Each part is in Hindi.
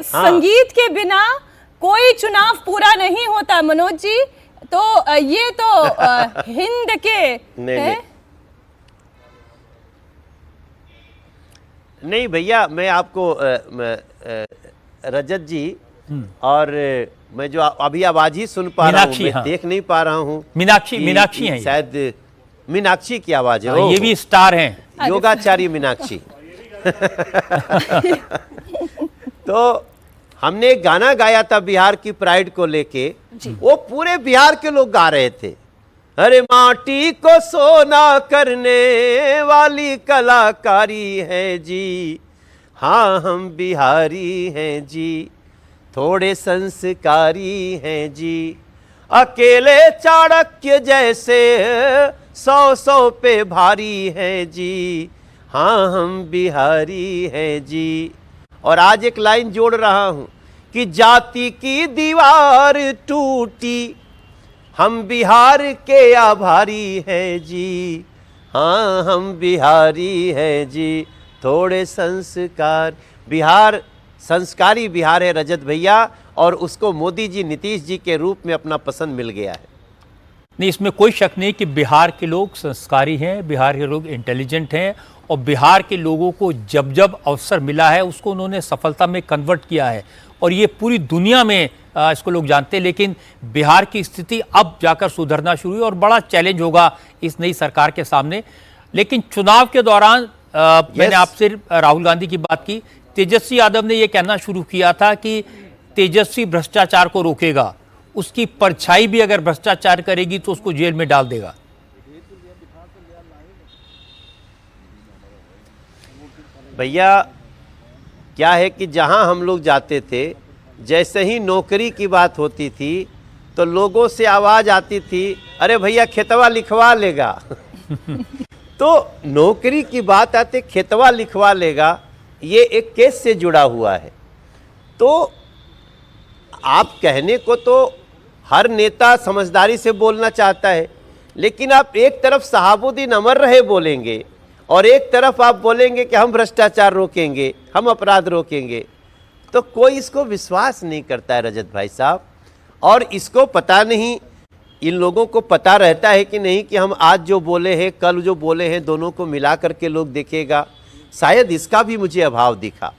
संगीत के बिना कोई चुनाव पूरा नहीं होता मनोज जी। तो ये तो हिंद के नहीं भैया, मैं आपको रजत जी और मैं जो अभी आवाज ही सुन पा रहा हूँ, मैं देख नहीं पा रहा हूँ। मीनाक्षी हैं, शायद मीनाक्षी की आवाज है। ये भी स्टार हैं, योगाचार्य मीनाक्षी। तो हमने एक गाना गाया था बिहार की प्राइड को लेके, वो पूरे बिहार के लोग गा रहे थे। अरे माटी को सोना करने वाली कलाकारी है जी, हाँ हम बिहारी हैं जी, थोड़े संस्कारी हैं जी, अकेले चाणक्य जैसे 100 पे भारी हैं जी, हाँ हम बिहारी हैं जी। और आज एक लाइन जोड़ रहा हूं कि जाति की दीवार टूटी, हम बिहार के आभारी हैं जी, हाँ हम बिहारी हैं जी, थोड़े संस्कार। बिहार संस्कारी बिहार है रजत भैया, और उसको मोदी जी नीतीश जी के रूप में अपना पसंद मिल गया है। नहीं, इसमें कोई शक नहीं कि बिहार के लोग संस्कारी हैं, बिहार के लोग इंटेलिजेंट हैं, और बिहार के लोगों को जब जब अवसर मिला है उसको उन्होंने सफलता में कन्वर्ट किया है, और ये पूरी दुनिया में इसको लोग जानते हैं। लेकिन बिहार की स्थिति अब जाकर सुधरना शुरू हुई और बड़ा चैलेंज होगा इस नई सरकार के सामने। लेकिन चुनाव के दौरान मैंने आपसे राहुल गांधी की बात की, तेजस्वी यादव ने यह कहना शुरू किया था कि तेजस्वी भ्रष्टाचार को रोकेगा, उसकी परछाई भी अगर भ्रष्टाचार करेगी तो उसको जेल में डाल देगा। भैया क्या है कि जहां हम लोग जाते थे, जैसे ही नौकरी की बात होती थी तो लोगों से आवाज आती थी, अरे भैया खेतवा लिखवा लेगा। तो नौकरी की बात आते खेतवा लिखवा लेगा, ये एक केस से जुड़ा हुआ है। तो आप कहने को तो हर नेता समझदारी से बोलना चाहता है, लेकिन आप एक तरफ सहाबुद्दीन अमर रहे बोलेंगे और एक तरफ आप बोलेंगे कि हम भ्रष्टाचार रोकेंगे, हम अपराध रोकेंगे, तो कोई इसको विश्वास नहीं करता है रजत भाई साहब। और इसको पता नहीं, इन लोगों को पता रहता है कि नहीं कि हम आज जो बोले हैं कल जो बोले हैं दोनों को मिला करके लोग देखेगा, शायद इसका भी मुझे अभाव दिखा।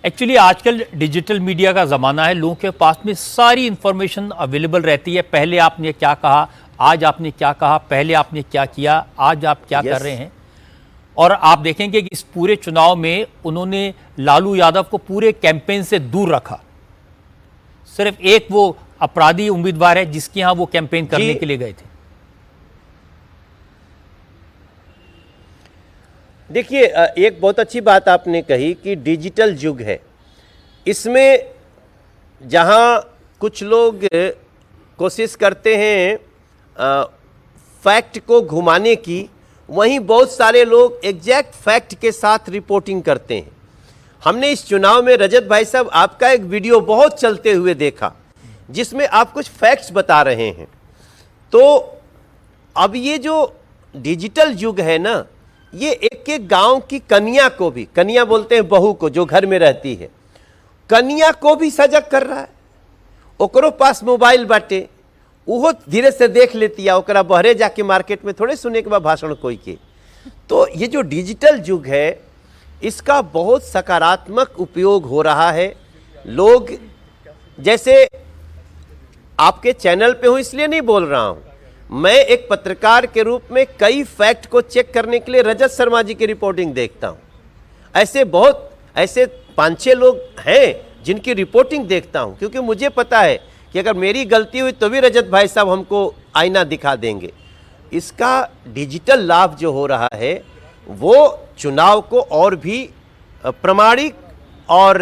एक्चुअली आजकल डिजिटल मीडिया का ज़माना है, लोगों के पास में सारी इंफॉर्मेशन अवेलेबल रहती है। पहले आपने क्या कहा, आज आपने क्या कहा, पहले आपने क्या किया, आज आप क्या कर रहे हैं। और आप देखेंगे कि इस पूरे चुनाव में उन्होंने लालू यादव को पूरे कैंपेन से दूर रखा। सिर्फ एक वो अपराधी उम्मीदवार है जिसके यहां वो कैंपेन करने के लिए गए थे। देखिए, एक बहुत अच्छी बात आपने कही कि डिजिटल युग है। इसमें जहां कुछ लोग कोशिश करते हैं फैक्ट को घुमाने की, वहीं बहुत सारे लोग एग्जैक्ट फैक्ट के साथ रिपोर्टिंग करते हैं। हमने इस चुनाव में रजत भाई साहब आपका एक वीडियो बहुत चलते हुए देखा जिसमें आप कुछ फैक्ट्स बता रहे हैं। तो अब ये जो डिजिटल युग है ना, ये एक एक गांव की कन्या को भी, कन्या बोलते हैं बहू को जो घर में रहती है, कन्या को भी सजग कर रहा है। ओकरो पास मोबाइल बाटे, वो धीरे से देख लेती है, ओकरा बहरे जाके मार्केट में थोड़े सुने के बाद भाषण कोई के। तो ये जो डिजिटल युग है, इसका बहुत सकारात्मक उपयोग हो रहा है। लोग, जैसे आपके चैनल पे हूं इसलिए नहीं बोल रहा हूं, मैं एक पत्रकार के रूप में कई फैक्ट को चेक करने के लिए रजत शर्मा जी की रिपोर्टिंग देखता हूं। ऐसे 5-6 लोग हैं जिनकी रिपोर्टिंग देखता हूं, क्योंकि मुझे पता है कि अगर मेरी गलती हुई तो भी रजत भाई साहब हमको आईना दिखा देंगे। इसका डिजिटल लाभ जो हो रहा है वो चुनाव को और भी प्रामाणिक और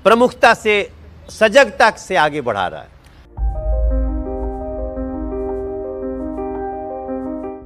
प्रमुखता से, सजगता से आगे बढ़ा रहा है।